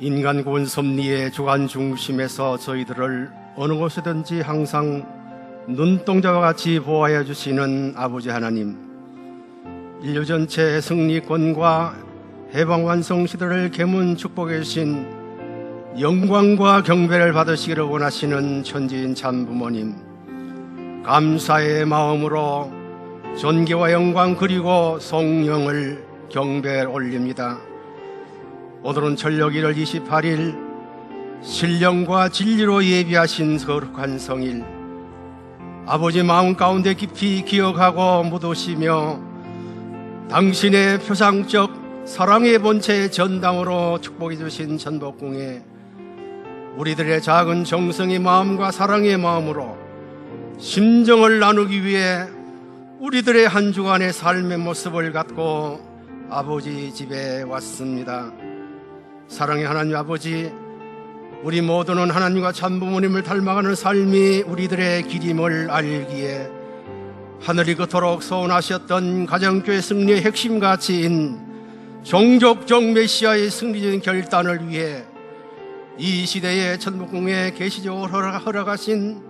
인간 고운 섭리의 주관 중심에서 저희들을 어느 곳에든지 항상 눈동자와 같이 보호하여 주시는 아버지 하나님, 인류 전체의 승리권과 해방 완성 시대를 계문 축복해 주신 영광과 경배를 받으시기를 원하시는 천지인 참부모님, 감사의 마음으로 존귀와 영광 그리고 성령을 경배에 올립니다. 오늘은 전력 1월 28일 신령과 진리로 예비하신 거룩한 성일, 아버지 마음 가운데 깊이 기억하고 묻으시며 당신의 표상적 사랑의 본체의 전당으로 축복해 주신 전복궁에 우리들의 작은 정성의 마음과 사랑의 마음으로 심정을 나누기 위해 우리들의 한 주간의 삶의 모습을 갖고 아버지 집에 왔습니다. 사랑의 하나님 아버지, 우리 모두는 하나님과 참부모님을 닮아가는 삶이 우리들의 길임을 알기에 하늘이 그토록 소원하셨던 가정교회 승리의 핵심 가치인 종족적 메시아의 승리적인 결단을 위해 이 시대의 천복궁에 계시적으로 허락하신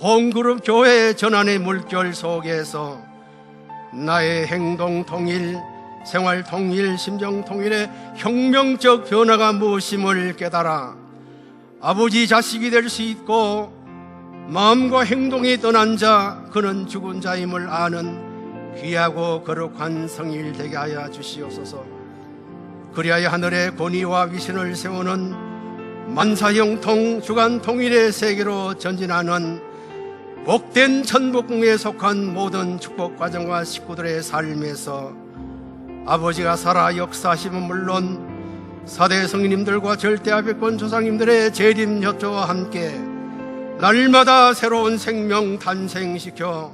홈그룹 교회 전환의 물결 속에서 나의 행동 통일, 생활 통일, 심정 통일의 혁명적 변화가 무엇임을 깨달아 아버지 자식이 될 수 있고 마음과 행동이 떠난 자, 그는 죽은 자임을 아는 귀하고 거룩한 성일 되게 하여 주시옵소서. 그리하여 하늘의 권위와 위신을 세우는 만사형통 주간 통일의 세계로 전진하는 복된 천복궁에 속한 모든 축복 과정과 식구들의 삶에서 아버지가 살아 역사하심은 물론 사대 성인님들과 절대아백권 조상님들의 재림 협조와 함께 날마다 새로운 생명 탄생시켜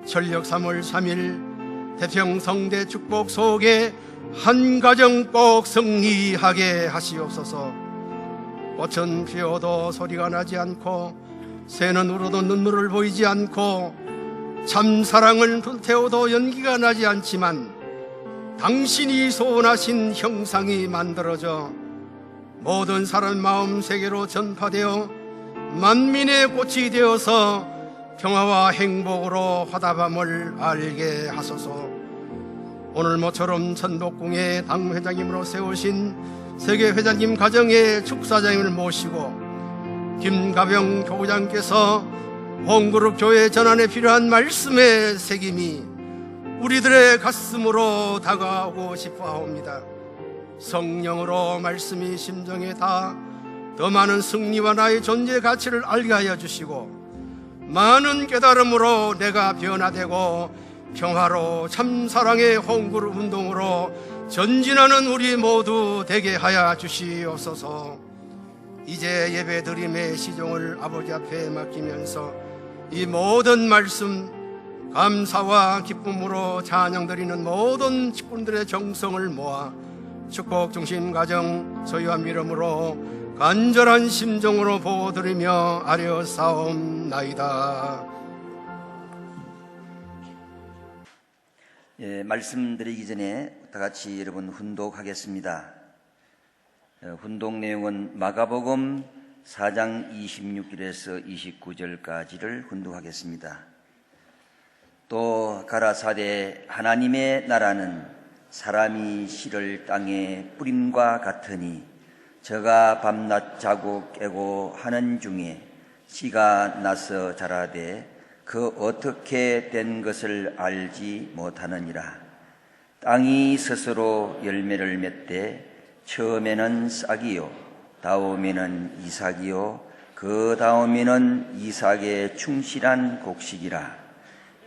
전력 3월 3일 태평성대 축복 속에 한 가정 꼭 승리하게 하시옵소서. 꽃은 피어도 소리가 나지 않고 새는 울어도 눈물을 보이지 않고 참 사랑은 불태워도 연기가 나지 않지만 당신이 소원하신 형상이 만들어져 모든 사람 마음 세계로 전파되어 만민의 꽃이 되어서 평화와 행복으로 화답함을 알게 하소서. 오늘 모처럼 천복궁의 당회장님으로 세우신 세계회장님 가정의 축사장님을 모시고 김가병 교구장께서 홈그룹 교회 전환에 필요한 말씀의 새김이 우리들의 가슴으로 다가오고 싶어합니다. 성령으로 말씀이 심정에 닿아 더 많은 승리와 나의 존재 가치를 알게 하여 주시고 많은 깨달음으로 내가 변화되고 평화로 참사랑의 홈그룹 운동으로 전진하는 우리 모두 되게 하여 주시옵소서. 이제 예배드림의 시종을 아버지 앞에 맡기면서 이 모든 말씀 감사와 기쁨으로 찬양드리는 모든 직분들의 정성을 모아 축복 중심 가정 소유한 믿음으로 간절한 심정으로 보고드리며 아뢰어사옵나이다. 말씀드리기 전에 다 같이 여러분 훈독하겠습니다. 훈독 내용은 마가복음 4장 26절에서 29절까지를 훈독하겠습니다. 또 가라사대 하나님의 나라는 사람이 씨를 땅에 뿌림과 같으니 저가 밤낮 자고 깨고 하는 중에 씨가 나서 자라되 그 어떻게 된 것을 알지 못하느니라. 땅이 스스로 열매를 맺되 처음에는 싹이요 다음에는 이삭이요 그 다음에는 이삭의 충실한 곡식이라.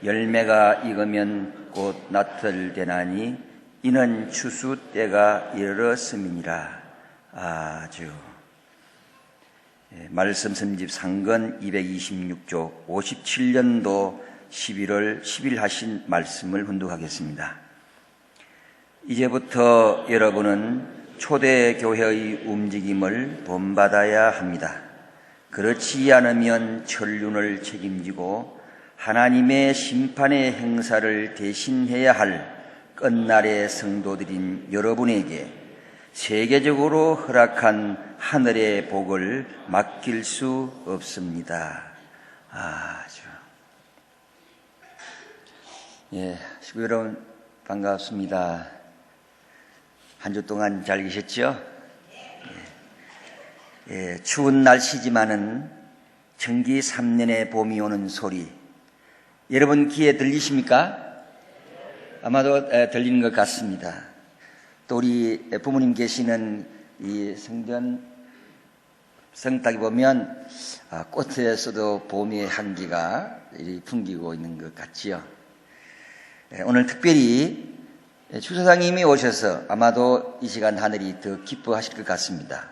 열매가 익으면 곧 낫을 되나니 이는 추수 때가 이르렀음이니라. 아주. 말씀 선집 상근 226조 57년도 11월 10일 하신 말씀을 훈독하겠습니다. 이제부터 여러분은 초대교회의 움직임을 본받아야 합니다. 그렇지 않으면 천륜을 책임지고 하나님의 심판의 행사를 대신해야 할 끝날의 성도들인 여러분에게 세계적으로 허락한 하늘의 복을 맡길 수 없습니다. 아주. 예, 식구 여러분 반갑습니다. 한 주 동안 잘 계셨죠? 예, 추운 날씨지만은 청기 3년의 봄이 오는 소리 여러분 귀에 들리십니까? 아마도 들리는 것 같습니다. 또 우리 부모님 계시는 이 성당에 보면 꽃에서도 봄의 향기가 풍기고 있는 것 같지요. 오늘 특별히 주사장님이 오셔서 아마도 이 시간 하늘이 더 기뻐하실 것 같습니다.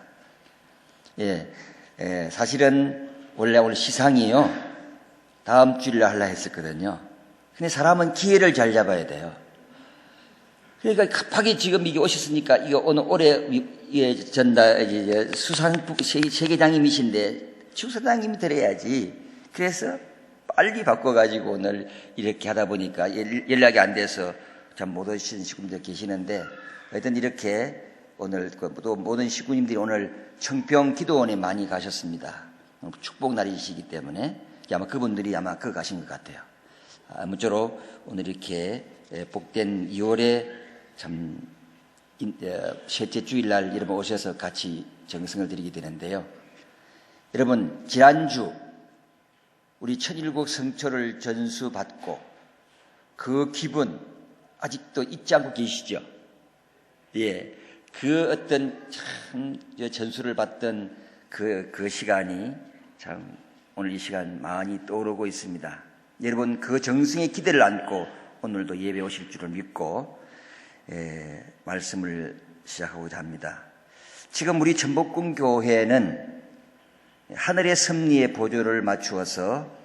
사실은 원래 오늘 시상이요 다음 주일에 하려 했었거든요. 근데 사람은 기회를 잘 잡아야 돼요. 그러니까 급하게 지금 이게 오셨으니까 이거 오늘 올해 수상 세계장님이신데 주사장님이 들어야지. 그래서 빨리 바꿔가지고 오늘 이렇게 하다 보니까 연락이 안 돼서 참 못 오신 식구님들 계시는데 하여튼 이렇게 오늘 또 모든 식구님들이 오늘 청평 기도원에 많이 가셨습니다. 축복 날이시기 때문에 아마 그분들이 아마 그거 가신 것 같아요. 아무쪼록 오늘 이렇게 복된 2월에 참 셋째 주일날 여러분 오셔서 같이 정성을 드리게 되는데요. 여러분 지난주 우리 천일국 성초를 전수받고 그 기분 아직도 잊지 않고 계시죠? 예, 그 어떤 참 전수를 받던 그 시간이 참 오늘 이 시간 많이 떠오르고 있습니다. 여러분 그 정성의 기대를 안고 오늘도 예배 오실 줄을 믿고 말씀을 시작하고자 합니다. 지금 우리 전복궁 교회는 하늘의 섭리의 보조를 맞추어서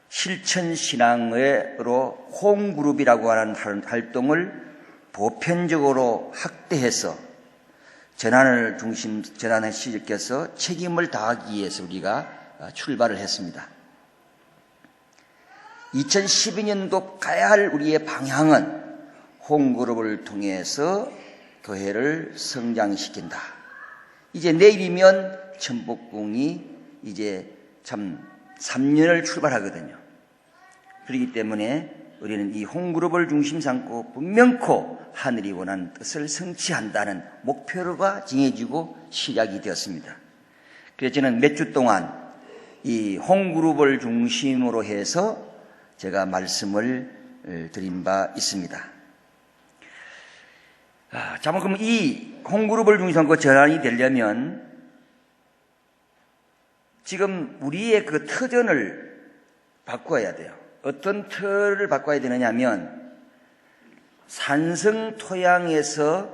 실천신앙으로 홈그룹이라고 하는 활동을 보편적으로 확대해서 전환을 시켜서 책임을 다하기 위해서 우리가 출발을 했습니다. 2012년도 가야 할 우리의 방향은 홈그룹을 통해서 교회를 성장시킨다. 이제 내일이면 전복궁이 이제 참 3년을 출발하거든요. 그렇기 때문에 우리는 이 홈그룹을 중심 삼고 분명코 하늘이 원하는 뜻을 성취한다는 목표가 정해지고 시작이 되었습니다. 그래서 저는 몇 주 동안 이 홈그룹을 중심으로 해서 제가 말씀을 드린 바 있습니다. 자, 그럼 이 홈그룹을 중심으로 삼고 전환이 되려면 지금 우리의 그 터전을 바꿔야 돼요. 어떤 틀을 바꿔야 되느냐 하면 산성 토양에서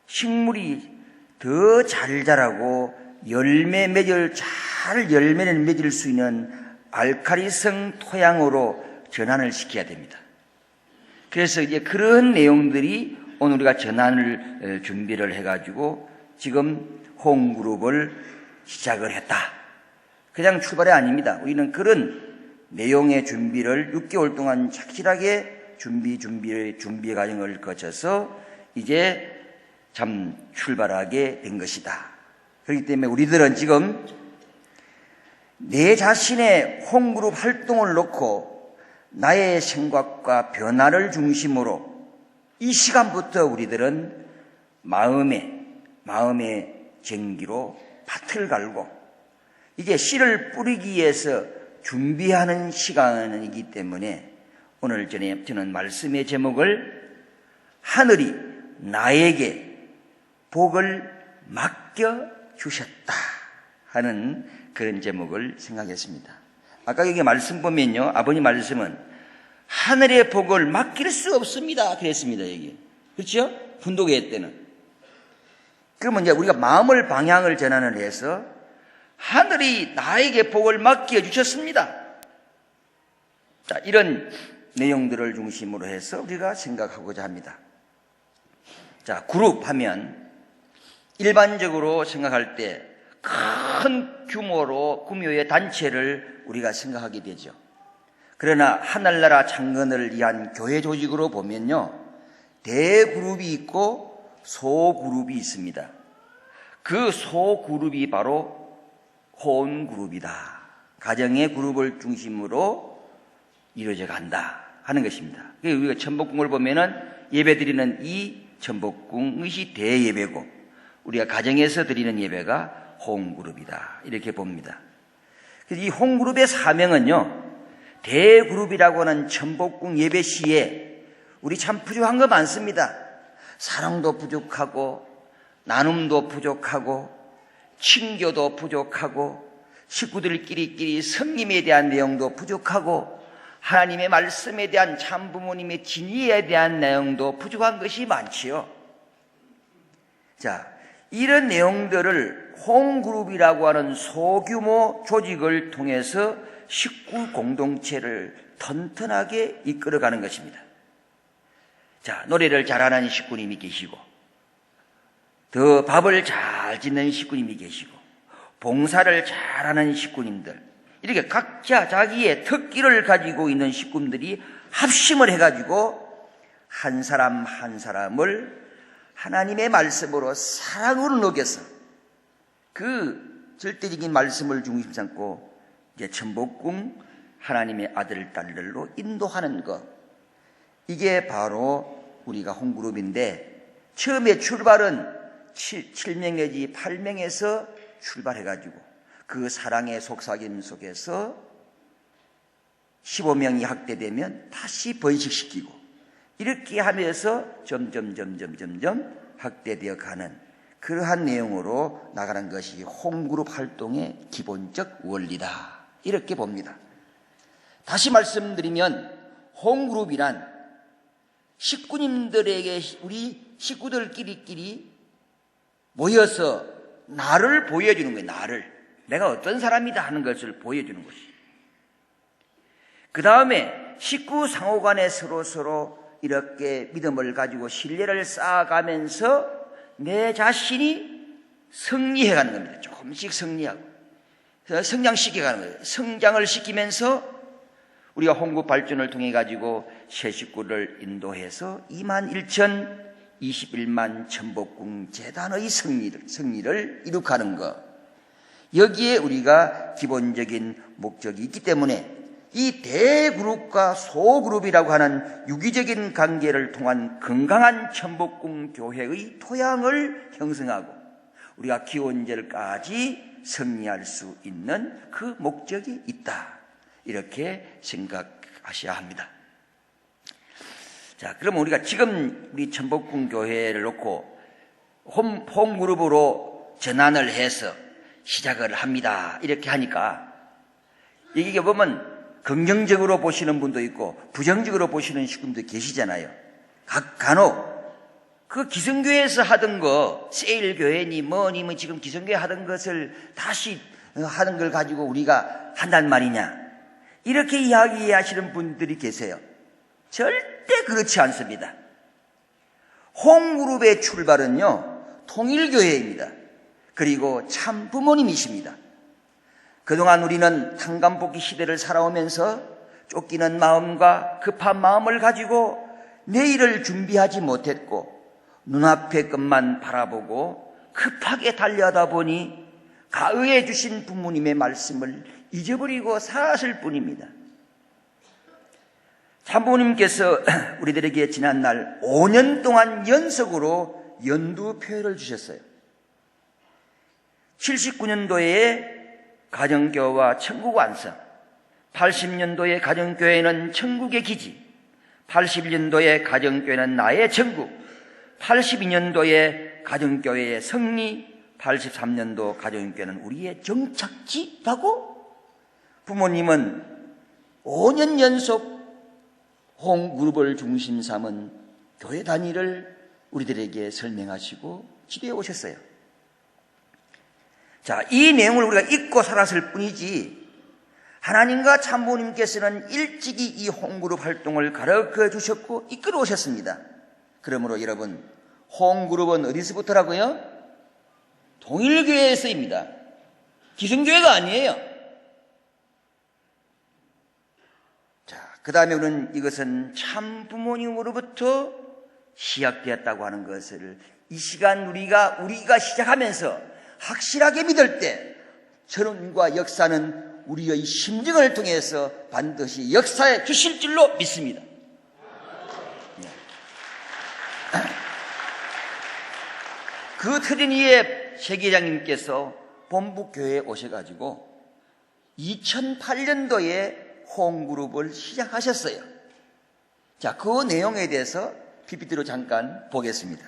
식물이 더 잘 자라고 열매를 맺을 수 있는 알칼리성 토양으로 전환을 시켜야 됩니다. 그래서 이제 그런 내용들이 오늘 우리가 전환을 준비를 해가지고 지금 홈그룹을 시작을 했다. 그냥 출발이 아닙니다. 우리는 그런 내용의 준비를 6개월 동안 착실하게 준비 과정을 거쳐서 이제 참 출발하게 된 것이다. 그렇기 때문에 우리들은 지금 내 자신의 홈그룹 활동을 놓고 나의 생각과 변화를 중심으로 이 시간부터 우리들은 마음의 전기로 밭을 갈고 이제 씨를 뿌리기 위해서 준비하는 시간이기 때문에 오늘 저는 말씀의 제목을 하늘이 나에게 복을 맡겨주셨다 하는 그런 제목을 생각했습니다. 아까 여기 말씀 보면요, 아버님 말씀은 하늘의 복을 맡길 수 없습니다 그랬습니다. 여기 그렇죠? 분도회 때는. 그러면 이제 우리가 마음을 방향을 전환을 해서 하늘이 나에게 복을 맡겨주셨습니다. 자, 이런 내용들을 중심으로 해서 우리가 생각하고자 합니다. 자, 그룹 하면 일반적으로 생각할 때 큰 규모의 단체를 우리가 생각하게 되죠. 그러나 하늘나라 창건을 위한 교회 조직으로 보면요, 대그룹이 있고 소그룹이 있습니다. 그 소그룹이 바로 혼그룹이다. 가정의 그룹을 중심으로 이루어져 간다 하는 것입니다. 우리가 천복궁을 보면은 예배드리는 이 천복궁이 대예배고 우리가 가정에서 드리는 예배가 홈그룹이다 이렇게 봅니다. 그래서 이 홈그룹의 사명은요, 대그룹이라고 하는 천복궁 예배 시에 우리 참 부족한 거 많습니다. 사랑도 부족하고 나눔도 부족하고 친교도 부족하고 식구들끼리 성님에 대한 내용도 부족하고 하나님의 말씀에 대한 참 부모님의 진리에 대한 내용도 부족한 것이 많지요. 자, 이런 내용들을 홈그룹이라고 하는 소규모 조직을 통해서 식구 공동체를 튼튼하게 이끌어가는 것입니다. 자, 노래를 잘하는 식구님이 계시고, 더 밥을 잘 짓는 식구님이 계시고, 봉사를 잘하는 식구님들, 이렇게 각자 자기의 특기를 가지고 있는 식구들이 합심을 해가지고 한 사람 한 사람을 하나님의 말씀으로 사랑으로 녹여서 그 절대적인 말씀을 중심 삼고 이제 천복궁 하나님의 아들 딸들로 인도하는 것, 이게 바로 우리가 홈그룹인데 처음에 출발은 7명 내지 8명에서 출발해가지고 그 사랑의 속삭임 속에서 15명이 확대되면 다시 번식시키고 이렇게 하면서 점점 확대되어 가는 그러한 내용으로 나가는 것이 홈그룹 활동의 기본적 원리다 이렇게 봅니다. 다시 말씀드리면 홈그룹이란 식구님들에게 우리 식구들끼리 모여서 나를 보여주는 거예요. 나를. 내가 어떤 사람이다 하는 것을 보여주는 것이. 그 다음에 식구 상호간에 서로 이렇게 믿음을 가지고 신뢰를 쌓아가면서 내 자신이 승리해가는 겁니다. 조금씩 승리하고 성장시켜가는 거예요. 성장을 시키면서 우리가 홈그룹 발전을 통해 가지고 새 식구를 인도해서 21,021만 천복궁 재단의 승리를 이룩하는 것, 여기에 우리가 기본적인 목적이 있기 때문에 이 대그룹과 소그룹이라고 하는 유기적인 관계를 통한 건강한 천복궁 교회의 토양을 형성하고 우리가 기원절까지 승리할 수 있는 그 목적이 있다, 이렇게 생각하셔야 합니다. 자, 그러면 우리가 지금 우리 천복궁 교회를 놓고 홈그룹으로 전환을 해서 시작을 합니다 이렇게 하니까 이게 보면 긍정적으로 보시는 분도 있고 부정적으로 보시는 식구도 계시잖아요. 간혹 그 기성교회에서 하던 거, 세일교회니 뭐니 지금 기성교회 하던 것을 다시 하는 걸 가지고 우리가 한단 말이냐, 이렇게 이야기하시는 분들이 계세요. 절대 그렇지 않습니다. 홈그룹의 출발은요, 통일교회입니다. 그리고 참 부모님이십니다. 그동안 우리는 탕감복귀 시대를 살아오면서 쫓기는 마음과 급한 마음을 가지고 내일을 준비하지 못했고 눈앞의 것만 바라보고 급하게 달려하다 보니 가의해 주신 부모님의 말씀을 잊어버리고 살았을 뿐입니다. 참부모님께서 우리들에게 지난날 5년 동안 연속으로 연두표를 주셨어요. 79년도에 가정교회와 천국 완성, 80년도에 가정교회는 천국의 기지, 81년도에 가정교회는 나의 천국, 82년도에 가정교회의 승리, 83년도 가정교회는 우리의 정착지라고 부모님은 5년 연속 홈그룹을 중심 삼은 교회 단위를 우리들에게 설명하시고 지도해 오셨어요. 자, 이 내용을 우리가 잊고 살았을 뿐이지 하나님과 참부모님께서는 일찍이 이 홈그룹 활동을 가르쳐 주셨고 이끌어 오셨습니다. 그러므로 여러분, 홈그룹은 어디서부터라고요? 통일교회에서입니다. 기성교회가 아니에요. 자, 그 다음에 우리는 이것은 참부모님으로부터 시작되었다고 하는 것을 이 시간 우리가 시작하면서 확실하게 믿을 때 전운과 역사는 우리의 심정을 통해서 반드시 역사해 주실 줄로 믿습니다. 그 틀인 위에 세계장님께서 본부교회에 오셔가지고 2008년도에 홈그룹을 시작하셨어요. 자, 그 내용에 대해서 PPT로 잠깐 보겠습니다.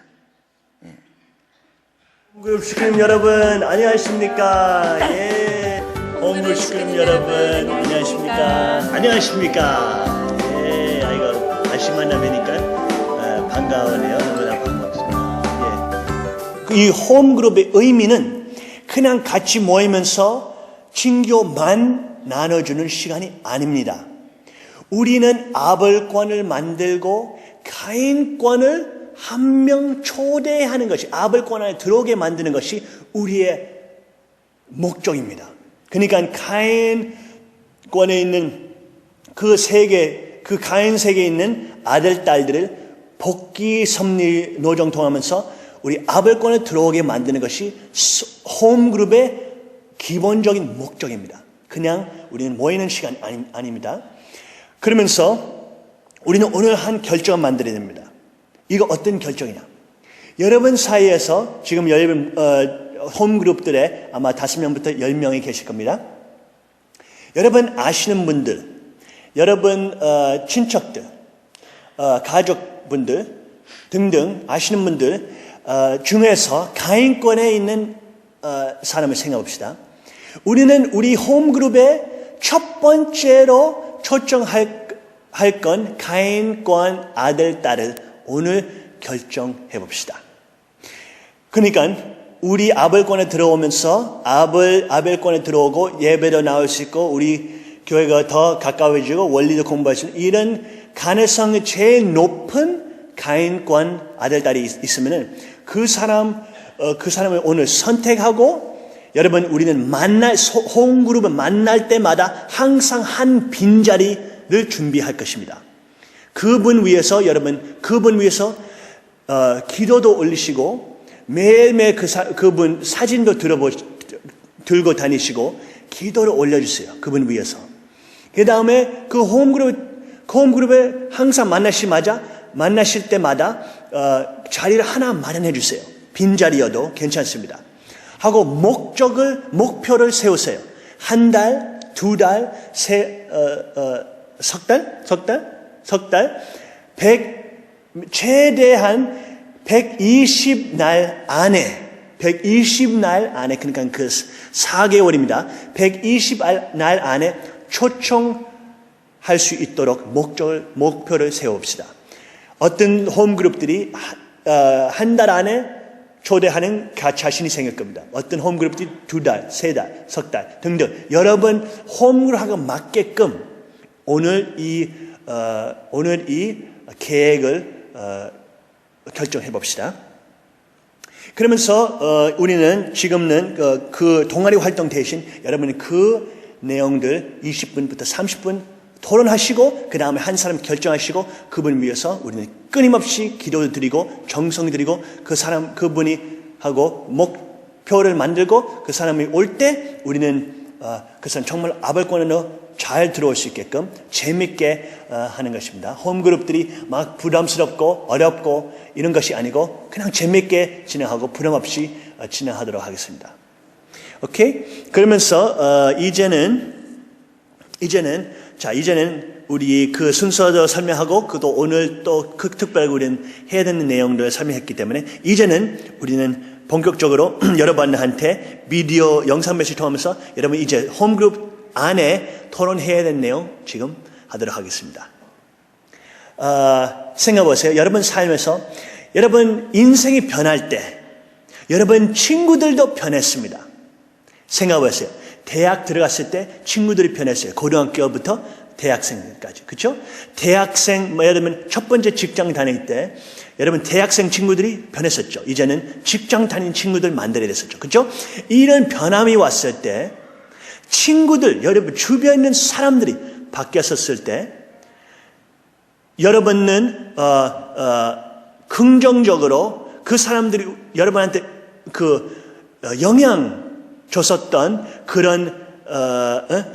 홈그룹 스크림 여러분 안녕하십니까? 예. 홈그룹 스크림 여러분 안녕하십니까? 안녕하십니까? 예. 아이고 다시 만나뵈니까 반가우네요. 너무나 반갑습니다. 예. 이 홈그룹의 의미는 그냥 같이 모이면서 친교만 나눠주는 시간이 아닙니다. 우리는 아벨권을 만들고 가인권을 한 명 초대하는 것이, 아벨권 안에 들어오게 만드는 것이 우리의 목적입니다. 그러니까 가인권에 있는 그 세계, 그 가인 세계에 있는 아들, 딸들을 복귀 섭리 노정 통하면서 우리 아벨권에 들어오게 만드는 것이 홈그룹의 기본적인 목적입니다. 그냥 우리는 모이는 시간이 아닙니다. 그러면서 우리는 오늘 한 결정을 만들어야 됩니다. 이거 어떤 결정이냐? 여러분 사이에서 지금 홈그룹들에 아마 5명부터 10명이 계실 겁니다. 여러분 아시는 분들, 여러분 친척들, 가족분들 등등 아시는 분들 중에서 가인권에 있는 사람을 생각해 봅시다. 우리는 우리 홈그룹의 첫 번째로 초청할 건 가인권 아들, 딸을 오늘 결정해 봅시다. 그러니까 우리 아벨권에 들어오면서 아벨권에 들어오고 예배도 나올 수 있고 우리 교회가 더 가까워지고 원리도 공부할 수 있는 이런 가능성이 제일 높은 가인권 아들, 딸이 있으면은 그 사람을 오늘 선택하고 여러분 우리는 홈그룹을 만날 때마다 항상 한 빈자리를 준비할 것입니다. 그분 위해서 기도도 올리시고 매일매일 그분 사진도 들고 다니시고 기도를 올려주세요. 그분 위해서. 그 다음에 그 홈그룹에 항상 만나실 때마다 자리를 하나 마련해 주세요. 빈자리여도 괜찮습니다. 하고 목표를 세우세요. 한 달, 두 달, 석 달, 최대한 120날 안에, 그러니까 그 4개월입니다. 120날 안에 초청할 수 있도록 목표를 세워봅시다. 어떤 홈그룹들이 한 달 안에 초대하는 자신이 생길 겁니다. 어떤 홈그룹들이 2달, 3달, 석 달 등등 여러분 홈그룹하고 맞게끔 오늘 이 계획을 결정해 봅시다. 그러면서 우리는 지금은 그 동아리 활동 대신 여러분이 그 내용들 20분부터 30분 토론하시고 그 다음에 한 사람 결정하시고 그분 위해서 우리는 끊임없이 기도를 드리고 정성 드리고 그분이 하고 목표를 만들고 그 사람이 올 때 우리는 그 사람 정말 아벨권으로 잘 들어올 수 있게끔 재밌게 하는 것입니다. 홈그룹들이 막 부담스럽고 어렵고 이런 것이 아니고 그냥 재밌게 진행하고 부담 없이 진행하도록 하겠습니다. 오케이? 그러면서 이제는 우리 그 순서도 설명하고 그도 오늘 또 특별히 우리는 해야 되는 내용들을 설명했기 때문에 이제는 우리는 본격적으로 여러분한테 비디오 영상 메시지 통하면서 여러분 이제 홈그룹 안에 토론해야 되는 내용 지금 하도록 하겠습니다. 생각해 보세요. 여러분 삶에서 여러분 인생이 변할 때 여러분 친구들도 변했습니다. 생각해 보세요. 대학 들어갔을 때 친구들이 변했어요. 고등학교부터 대학생까지. 그렇죠? 대학생 예를 들면 첫 번째 직장 다닐 때 여러분 대학생 친구들이 변했었죠. 이제는 직장 다니는 친구들 만들어야 됐었죠. 그렇죠? 이런 변함이 왔을 때 친구들, 여러분 주변에 있는 사람들이 바뀌었을 때 여러분은 긍정적으로 그 사람들이 여러분한테 영향 줬었던 그런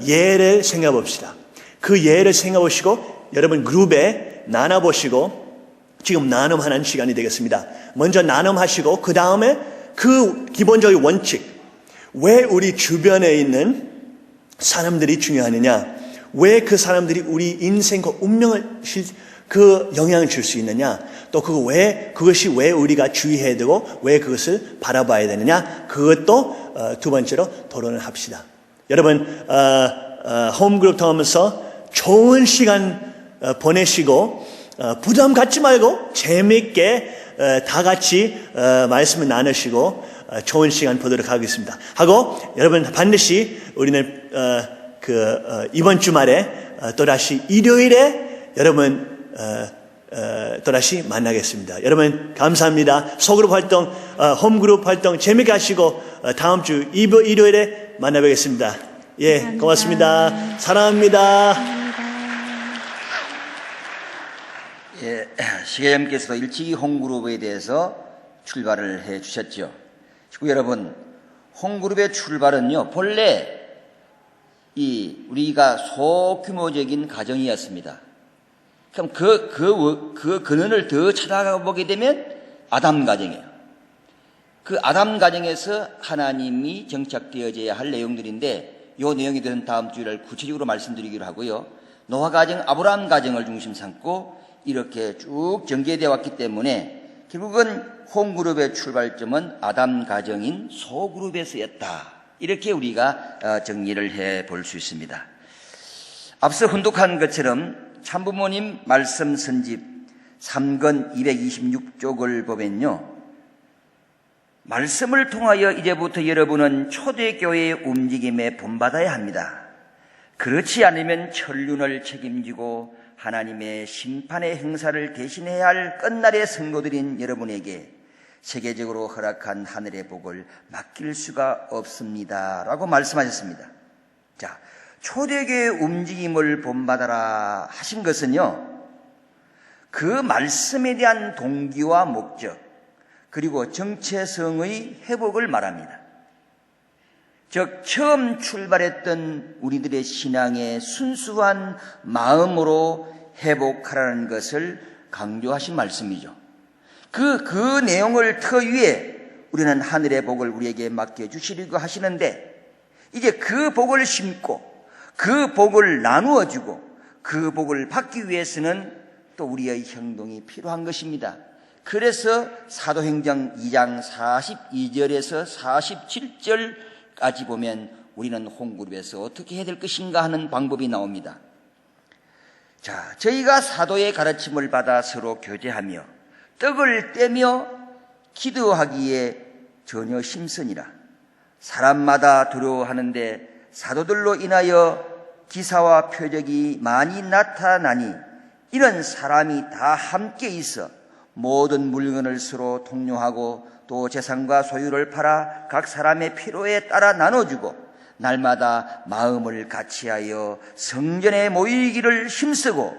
예를 생각해 봅시다. 그 예를 생각해 보시고 여러분 그룹에 나눠 보시고 지금 나눔하는 시간이 되겠습니다. 먼저 나눔하시고 그 다음에 그 기본적인 원칙, 왜 우리 주변에 있는 사람들이 중요하느냐, 왜 그 사람들이 우리 인생과 운명을 그 영향을 줄 수 있느냐, 또 그것이 왜 우리가 주의해야 되고 왜 그것을 바라봐야 되느냐, 그것도 두 번째로 토론을 합시다. 여러분 홈그룹 통하면서 좋은 시간 보내시고 부담 갖지 말고 재미있게 다 같이 말씀을 나누시고 좋은 시간 보도록 하겠습니다. 하고 여러분 반드시 우리는 이번 주말에 또다시 일요일에 여러분 또다시 만나겠습니다. 여러분 감사합니다. 소그룹 활동, 홈그룹 활동 재미있게 하시고 다음 주 일요일에 만나뵙겠습니다. 예, 감사합니다. 고맙습니다. 사랑합니다. 예, 시계점께서도 일찍이 홈그룹에 대해서 출발을 해 주셨죠. 식구 여러분, 홈그룹의 출발은요, 본래 우리가 소규모적인 가정이었습니다. 그럼 그 근원을 더 찾아가 보게 되면 아담 가정이에요. 그 아담 가정에서 하나님이 정착되어져야 할 내용들인데, 이 내용에 대해서는 다음 주일날 구체적으로 말씀드리기로 하고요. 노아 가정, 아브라함 가정을 중심 삼고 이렇게 쭉 전개되어 왔기 때문에 결국은 홈그룹의 출발점은 아담 가정인 소그룹에서였다. 이렇게 우리가 정리를 해 볼 수 있습니다. 앞서 훈독한 것처럼 참부모님 말씀 선집 3권 226쪽을 보면요, 말씀을 통하여 이제부터 여러분은 초대교회의 움직임에 본받아야 합니다. 그렇지 않으면 천륜을 책임지고 하나님의 심판의 행사를 대신해야 할 끝날의 성도들인 여러분에게 세계적으로 허락한 하늘의 복을 맡길 수가 없습니다. 라고 말씀하셨습니다. 자, 초대교회의 움직임을 본받아라 하신 것은요, 그 말씀에 대한 동기와 목적, 그리고 정체성의 회복을 말합니다. 즉 처음 출발했던 우리들의 신앙의 순수한 마음으로 회복하라는 것을 강조하신 말씀이죠. 그 내용을 터 위에 우리는 하늘의 복을 우리에게 맡겨주시려고 하시는데, 이제 그 복을 심고 그 복을 나누어주고 그 복을 받기 위해서는 또 우리의 행동이 필요한 것입니다. 그래서 사도행전 2장 42절에서 47절까지 보면 우리는 홈그룹에서 어떻게 해야 될 것인가 하는 방법이 나옵니다. 자, 저희가 사도의 가르침을 받아 서로 교제하며 떡을 떼며 기도하기에 전혀 심선이라. 사람마다 두려워하는데 사도들로 인하여 기사와 표적이 많이 나타나니 이런 사람이 다 함께 있어 모든 물건을 서로 통용하고 또 재산과 소유를 팔아 각 사람의 필요에 따라 나눠주고 날마다 마음을 같이하여 성전에 모이기를 힘쓰고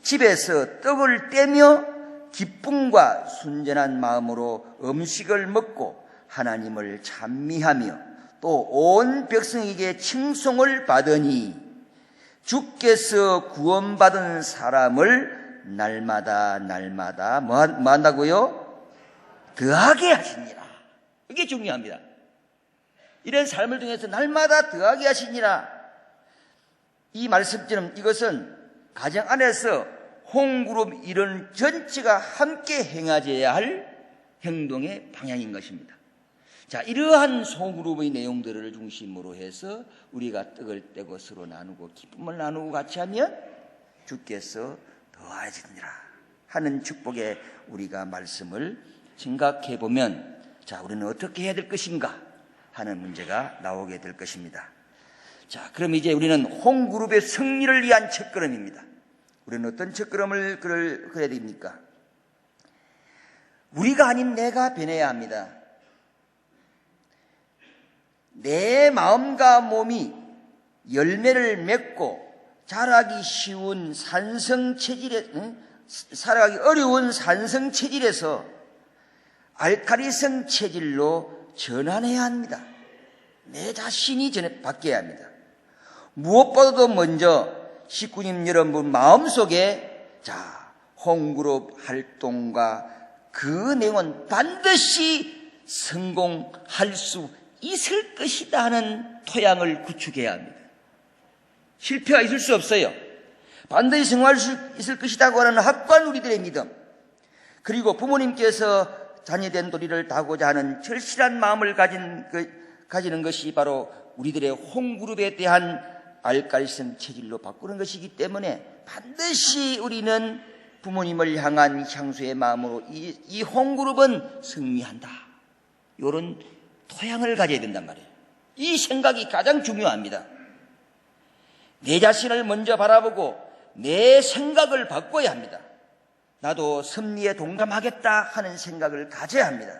집에서 떡을 떼며 기쁨과 순전한 마음으로 음식을 먹고 하나님을 찬미하며 또 온 백성에게 칭송을 받으니 주께서 구원받은 사람을 날마다 뭐 한다고요? 더하게 하시니라. 이게 중요합니다. 이런 삶을 통해서 날마다 더하게 하시니라. 이 말씀처럼 이것은 가정 안에서 홈그룹 이런 전체가 함께 행하여야 할 행동의 방향인 것입니다. 자, 이러한 소그룹의 내용들을 중심으로 해서 우리가 떡을 떼고 서로 나누고 기쁨을 나누고 같이 하면 주께서 더하시니라 하는 축복의 우리가 말씀을 생각해 보면, 자, 우리는 어떻게 해야 될 것인가 하는 문제가 나오게 될 것입니다. 자, 그럼 이제 우리는 홈그룹의 승리를 위한 첫걸음입니다. 우리는 어떤 첫걸음을 그려야 됩니까? 우리가 아닌 내가 변해야 합니다. 내 마음과 몸이 열매를 맺고 자라기 쉬운 산성 체질의 살아가기 어려운 산성 체질에서 알칼리성 체질로 전환해야 합니다. 내 자신이 바뀌어야 합니다. 무엇보다도 먼저 식구님 여러분 마음속에 홈그룹 활동과 그 내용은 반드시 성공할 수 있을 것이다 하는 토양을 구축해야 합니다. 실패가 있을 수 없어요. 반드시 성공할 수 있을 것이라고 하는 확고한 우리들의 믿음, 그리고 부모님께서 자녀된 도리를 다하고자 하는 절실한 마음을 가지는 것이 바로 우리들의 홈그룹에 대한 알칼리성 체질로 바꾸는 것이기 때문에 반드시 우리는 부모님을 향한 향수의 마음으로 이 홈그룹은 승리한다, 이런 토양을 가져야 된단 말이에요. 이 생각이 가장 중요합니다. 내 자신을 먼저 바라보고 내 생각을 바꿔야 합니다. 나도 승리에 동감하겠다 하는 생각을 가져야 합니다.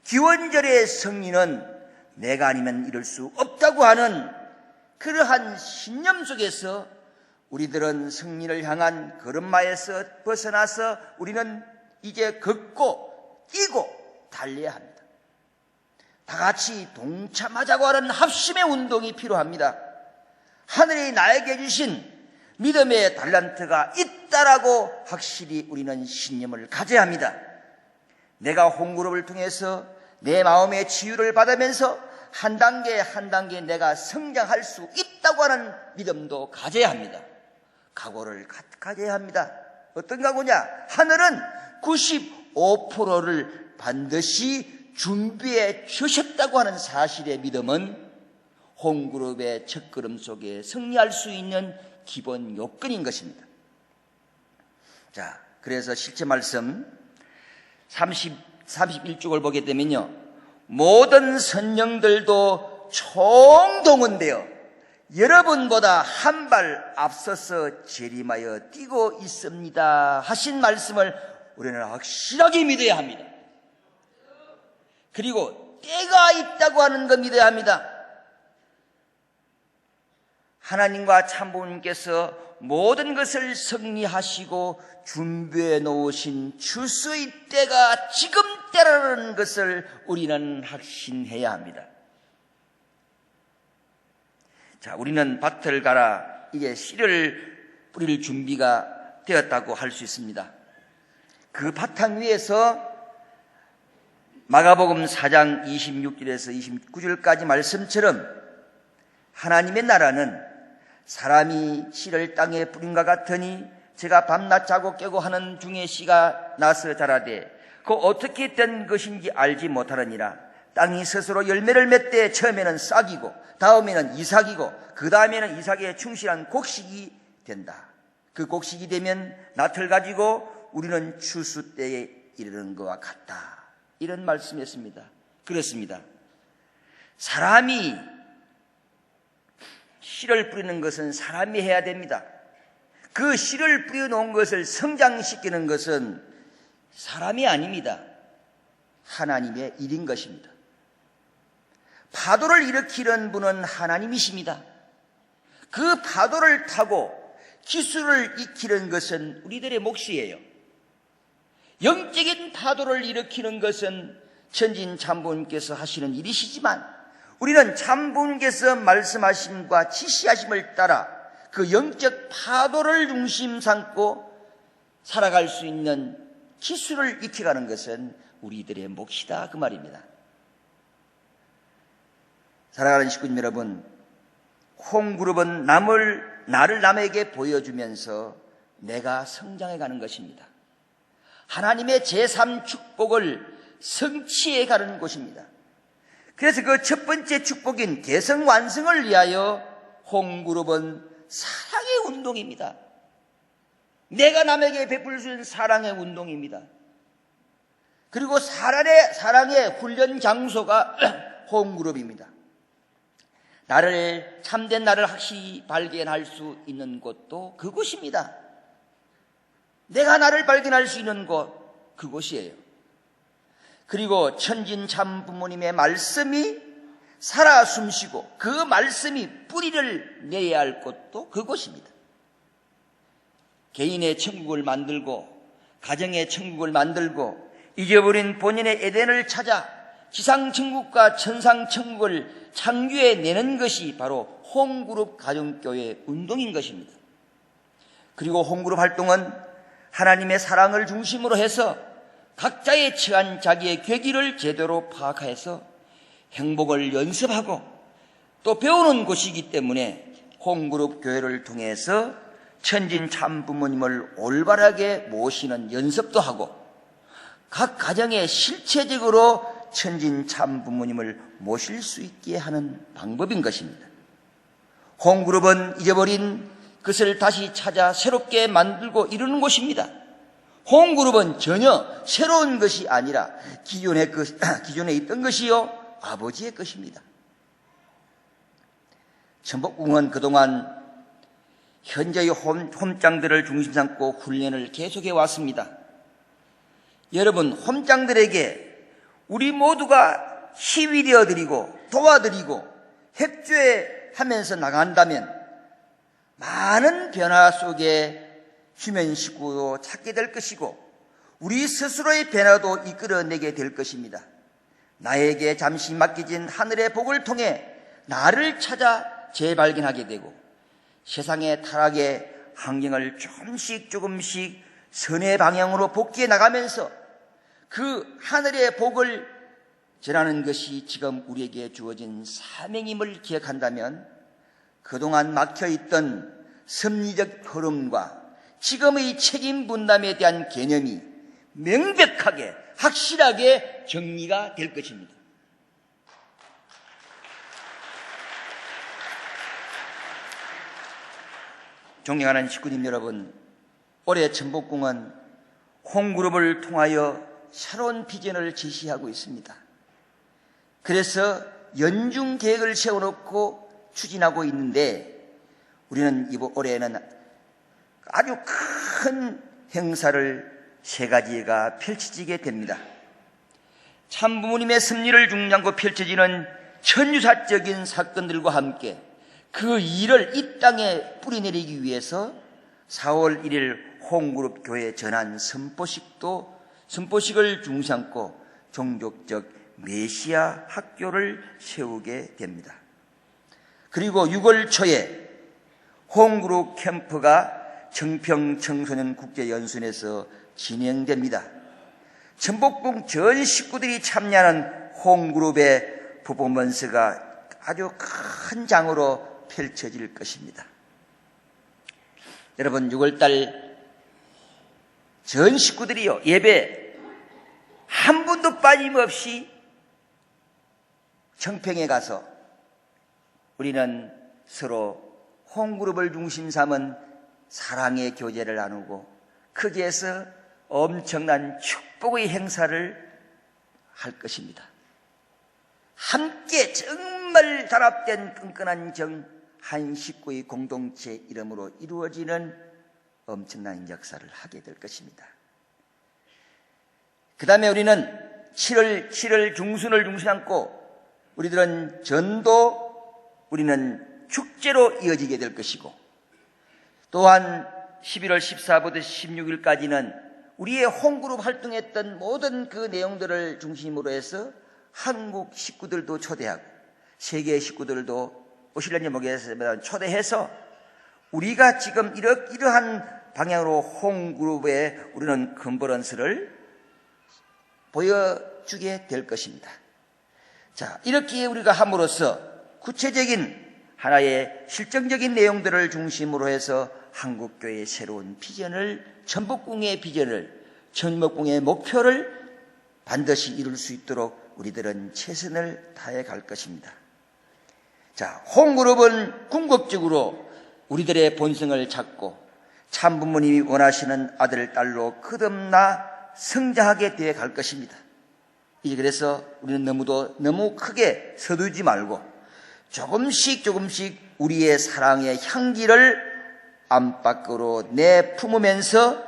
기원절의 승리는 내가 아니면 이룰 수 없다고 하는 그러한 신념 속에서 우리들은 승리를 향한 걸음마에서 벗어나서 우리는 이제 걷고 뛰고 달려야 합니다. 다 같이 동참하자고 하는 합심의 운동이 필요합니다. 하늘이 나에게 주신 믿음의 달란트가 있다라고 확실히 우리는 신념을 가져야 합니다. 내가 홈그룹을 통해서 내 마음의 치유를 받으면서 한 단계 한 단계 내가 성장할 수 있다고 하는 믿음도 가져야 합니다. 각오를 가져야 합니다. 어떤 각오냐? 하늘은 95%를 반드시 준비해 주셨다고 하는 사실의 믿음은 홈그룹의 첫걸음 속에 승리할 수 있는 기본 요건인 것입니다. 그래서 실제 말씀 31쪽을 보게 되면요, 모든 선영들도 총동원되어 여러분보다 한 발 앞서서 재림하여 뛰고 있습니다 하신 말씀을 우리는 확실하게 믿어야 합니다. 그리고 때가 있다고 하는 거 믿어야 합니다. 하나님과 참부님께서 모든 것을 승리하시고 준비해 놓으신 추수의 때가 지금 때라는 것을 우리는 확신해야 합니다. 우리는 밭을 갈아 이제 씨를 뿌릴 준비가 되었다고 할 수 있습니다. 그 바탕 위에서 마가복음 4장 26절에서 29절까지 말씀처럼 하나님의 나라는 사람이 씨를 땅에 뿌린과 같으니 제가 밤낮 자고 깨고 하는 중에 씨가 나서 자라되 그 어떻게 된 것인지 알지 못하느니라. 땅이 스스로 열매를 맺되 처음에는 싹이고 다음에는 이삭이고 그 다음에는 이삭에 충실한 곡식이 된다. 그 곡식이 되면 낫을 가지고 우리는 추수 때에 이르는 것과 같다. 이런 말씀이었습니다. 그렇습니다. 사람이 씨를 뿌리는 것은 사람이 해야 됩니다. 그 씨를 뿌려놓은 것을 성장시키는 것은 사람이 아닙니다. 하나님의 일인 것입니다. 파도를 일으키는 분은 하나님이십니다. 그 파도를 타고 기술을 익히는 것은 우리들의 몫이에요. 영적인 파도를 일으키는 것은 천진 참부님께서 하시는 일이시지만 우리는 참부님께서 말씀하심과 지시하심을 따라 그 영적 파도를 중심 삼고 살아갈 수 있는 기술을 익혀가는 것은 우리들의 몫이다, 그 말입니다. 사랑하는 식구님 여러분, 홈그룹은 나를 남에게 보여주면서 내가 성장해가는 것입니다. 하나님의 제3축복을 성취해가는 곳입니다. 그래서 그 첫 번째 축복인 개성완성을 위하여 홈그룹은 사랑의 운동입니다. 내가 남에게 베풀 수 있는 사랑의 운동입니다. 그리고 사랑의 훈련 장소가 홈그룹입니다. 참된 나를 확실히 발견할 수 있는 곳도 그곳입니다. 내가 나를 발견할 수 있는 곳, 그곳이에요. 그리고 천진 참 부모님의 말씀이 살아 숨쉬고 그 말씀이 뿌리를 내야 할 곳도 그곳입니다. 개인의 천국을 만들고 가정의 천국을 만들고 잊어버린 본인의 에덴을 찾아 지상천국과 천상천국을 창조해내는 것이 바로 홈그룹 가정교회 운동인 것입니다. 그리고 홈그룹 활동은 하나님의 사랑을 중심으로 해서 각자의 처한 자기의 괴기를 제대로 파악해서 행복을 연습하고 또 배우는 곳이기 때문에 홈그룹 교회를 통해서 천진 참부모님을 올바르게 모시는 연습도 하고 각 가정에 실체적으로 천진 참부모님을 모실 수 있게 하는 방법인 것입니다. 홈그룹은 잊어버린 것을 다시 찾아 새롭게 만들고 이루는 곳입니다. 홈그룹은 전혀 새로운 것이 아니라 기존에 있던 것이요 아버지의 것입니다. 전복궁은 그동안 현재의 홈장들을 중심 삼고 훈련을 계속해 왔습니다. 여러분, 홈장들에게 우리 모두가 힘이 되어드리고 도와드리고 협조하면서 나간다면 많은 변화 속에 휴면 식구도 찾게 될 것이고 우리 스스로의 변화도 이끌어내게 될 것입니다. 나에게 잠시 맡겨진 하늘의 복을 통해 나를 찾아 재발견하게 되고 세상의 타락의 환경을 조금씩 선의 방향으로 복귀해 나가면서 그 하늘의 복을 전하는 것이 지금 우리에게 주어진 사명임을 기억한다면 그동안 막혀있던 섭리적 흐름과 지금의 책임 분담에 대한 개념이 명백하게 확실하게 정리가 될 것입니다. 존경하는 식구님 여러분, 올해 전복궁은 홈그룹을 통하여 새로운 비전을 제시하고 있습니다. 그래서 연중 계획을 세워놓고 추진하고 있는데 우리는 이번 올해에는 아주 큰 행사를 세 가지가 펼쳐지게 됩니다. 참부모님의 섭리를 중심으로 펼쳐지는 천주사적인 사건들과 함께 그 일을 이 땅에 뿌리내리기 위해서 4월 1일 홈그룹 교회 전환 선포식을 중심 삼고 종족적 메시아 학교를 세우게 됩니다. 그리고 6월 초에 홈그룹 캠프가 청평 청소년 국제연수원에서 진행됩니다. 전복궁 전 식구들이 참여하는 홈그룹의 퍼포먼스가 아주 큰 장으로 펼쳐질 것입니다. 여러분, 6월달 전 식구들이요 예배 한 분도 빠짐없이 청평에 가서 우리는 서로 홈그룹을 중심 삼은 사랑의 교제를 나누고 거기에서 엄청난 축복의 행사를 할 것입니다. 함께 정말 단합된 끈끈한 한 식구의 공동체 이름으로 이루어지는 엄청난 역사를 하게 될 것입니다. 그 다음에 우리는 7월 중순을 중심 삼고 우리들은 우리는 축제로 이어지게 될 것이고 또한 11월 14일부터 16일까지는 우리의 홈그룹 활동했던 모든 그 내용들을 중심으로 해서 한국 식구들도 초대하고 세계 식구들도 오실런지 모르겠지만 초대해서 우리가 지금 이러한 방향으로 홈그룹에 우리는 컨퍼런스를 보여주게 될 것입니다. 자, 이렇게 우리가 함으로써 구체적인 하나의 실정적인 내용들을 중심으로 해서 한국교회의 새로운 비전을, 전복궁의 비전을, 전복궁의 목표를 반드시 이룰 수 있도록 우리들은 최선을 다해 갈 것입니다. 자, 홈그룹은 궁극적으로 우리들의 본성을 찾고 참부모님이 원하시는 아들, 딸로 거듭나 성장하게 되어 갈 것입니다. 그래서 우리는 너무 크게 서두르지 말고 조금씩 우리의 사랑의 향기를 안팎으로 내품으면서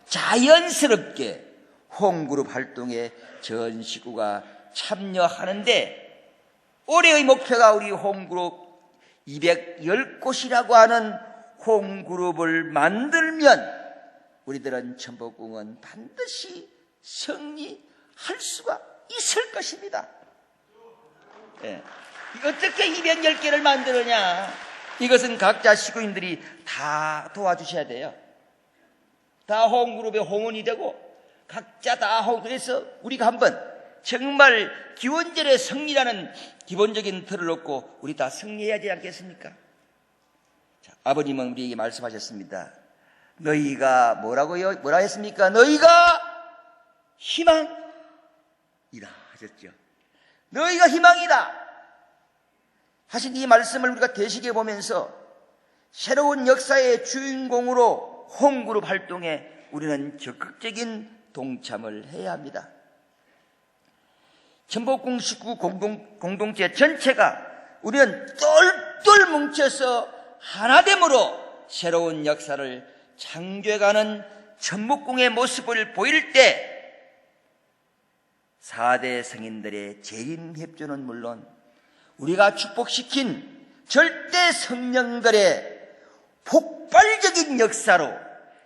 자연스럽게 홈그룹 활동에 전 식구가 참여하는데 올해의 목표가 우리 홈그룹 210곳이라고 하는 홈그룹을 만들면 우리들은 천복궁은 반드시 승리할 수가 있을 것입니다. 예. 어떻게 210개를 만드느냐? 이것은 각자 식구인들이 다 도와주셔야 돼요. 다 홍그룹의 홍원이 되고 각자 다 그래서 우리가 한번 정말 기원절의 승리라는 기본적인 틀을 놓고 우리 다 승리해야 되지 않겠습니까? 자, 아버님은 우리에게 말씀하셨습니다. 너희가 뭐라고요? 뭐라 했습니까? 너희가 희망이다 하셨죠. 너희가 희망이다 하신 이 말씀을 우리가 되새겨 보면서 새로운 역사의 주인공으로 홍그룹 활동에 우리는 적극적인 동참을 해야 합니다. 천복궁 식구 공동체 전체가 우리는 똘똘 뭉쳐서 하나됨으로 새로운 역사를 창조해가는 천복궁의 모습을 보일 때 4대 성인들의 재림협조는 물론 우리가 축복시킨 절대 성령들의 폭발적인 역사로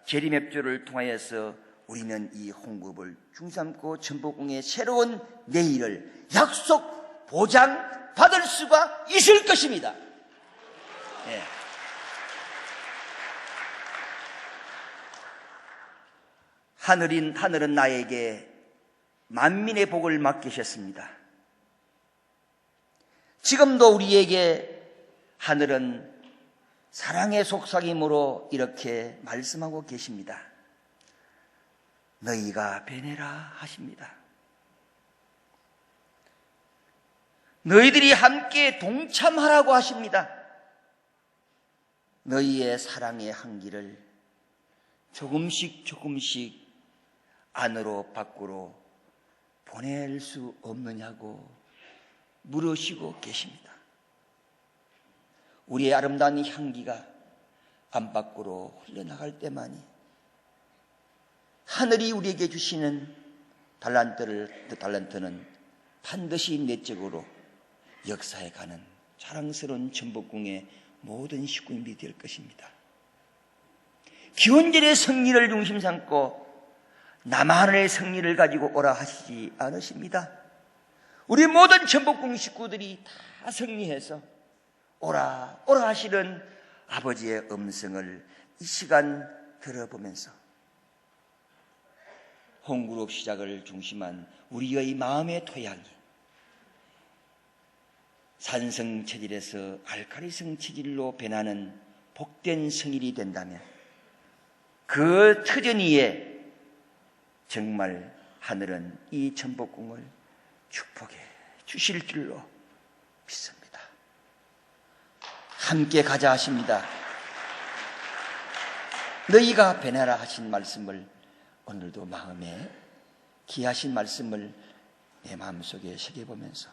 재림협조를 통하여서 우리는 이 홍급을 중삼고 천복궁의 새로운 내일을 약속 보장받을 수가 있을 것입니다. 네. 하늘은 나에게 만민의 복을 맡기셨습니다. 지금도 우리에게 하늘은 사랑의 속삭임으로 이렇게 말씀하고 계십니다. 너희가 베내라 하십니다. 너희들이 함께 동참하라고 하십니다. 너희의 사랑의 한기를 조금씩 안으로 밖으로 보낼 수 없느냐고 물으시고 계십니다. 우리의 아름다운 향기가 안 밖으로 흘러나갈 때만이 하늘이 우리에게 주시는 달란트는 반드시 내적으로 역사에 가는 자랑스러운 천복궁의 모든 식구인들이 될 것입니다. 기원절의 승리를 중심 삼고 남하늘의 승리를 가지고 오라 하시지 않으십니다. 우리 모든 천복궁 식구들이 다 승리해서 오라 하시는 아버지의 음성을 이 시간 들어보면서 홍그룹 시작을 중심한 우리의 마음의 토양이 산성 체질에서 알칼리성 체질로 변하는 복된 성일이 된다면 그 터전 위에 정말 하늘은 이 천복궁을 축복해 주실 줄로 믿습니다. 함께 가자 하십니다. 너희가 변하라 하신 말씀을 오늘도 마음에 귀하신 말씀을 내 마음속에 새겨보면서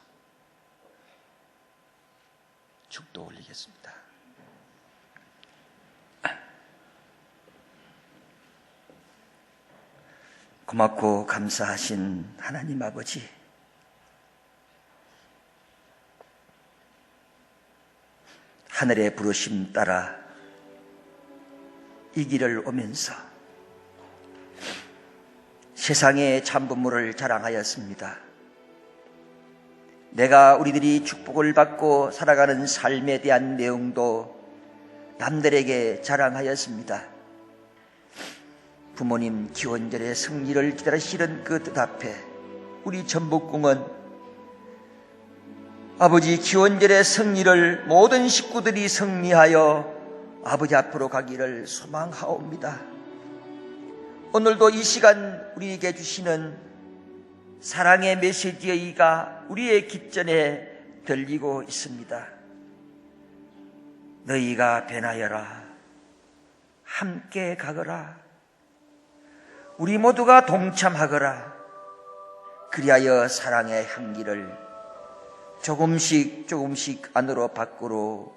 축도 올리겠습니다. 고맙고 감사하신 하나님 아버지, 하늘의 부르심 따라 이 길을 오면서 세상의 참부모를 자랑하였습니다. 내가 우리들이 축복을 받고 살아가는 삶에 대한 내용도 남들에게 자랑하였습니다. 부모님 기원절의 승리를 기다리시는 그 뜻 앞에 우리 천복궁은 아버지 기원절의 승리를 모든 식구들이 승리하여 아버지 앞으로 가기를 소망하옵니다. 오늘도 이 시간 우리에게 주시는 사랑의 메시지가 우리의 귓전에 들리고 있습니다. 너희가 변하여라, 함께 가거라, 우리 모두가 동참하거라. 그리하여 사랑의 향기를 조금씩 안으로 밖으로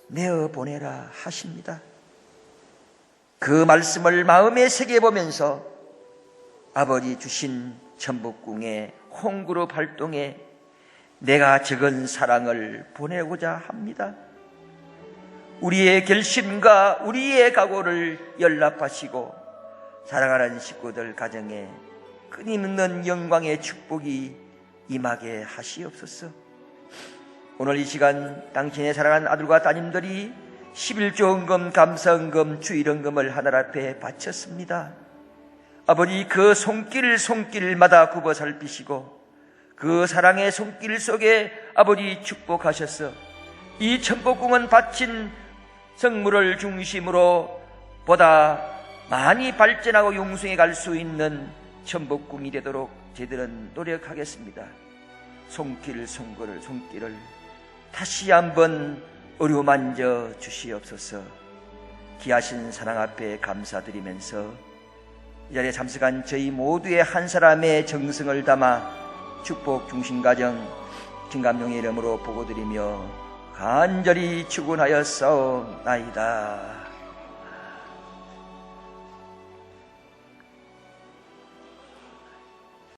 내어보내라 하십니다. 그 말씀을 마음에 새겨보면서 아버지 주신 천복궁의 홍그룹 활동에 내가 적은 사랑을 보내고자 합니다. 우리의 결심과 우리의 각오를 연락하시고 사랑하는 식구들 가정에 끊임없는 영광의 축복이 임하게 하시옵소서. 오늘 이 시간 당신의 사랑하는 아들과 따님들이 11조헌금, 감사헌금, 주일헌금을 하늘 앞에 바쳤습니다. 아버지, 그 손길마다 굽어 살피시고 그 사랑의 손길 속에 아버지 축복하셔서 이 천복궁은 바친 성물을 중심으로 보다 많이 발전하고 용성해 갈 수 있는 천복궁이 되도록 저희들은 노력하겠습니다. 손길을 다시 한번 어루만져 주시옵소서. 귀하신 사랑 앞에 감사드리면서 이 자리에 참석한 저희 모두의 한 사람의 정성을 담아 축복 중심가정 김감룡의 이름으로 보고드리며 간절히 축원하였사옵나이다.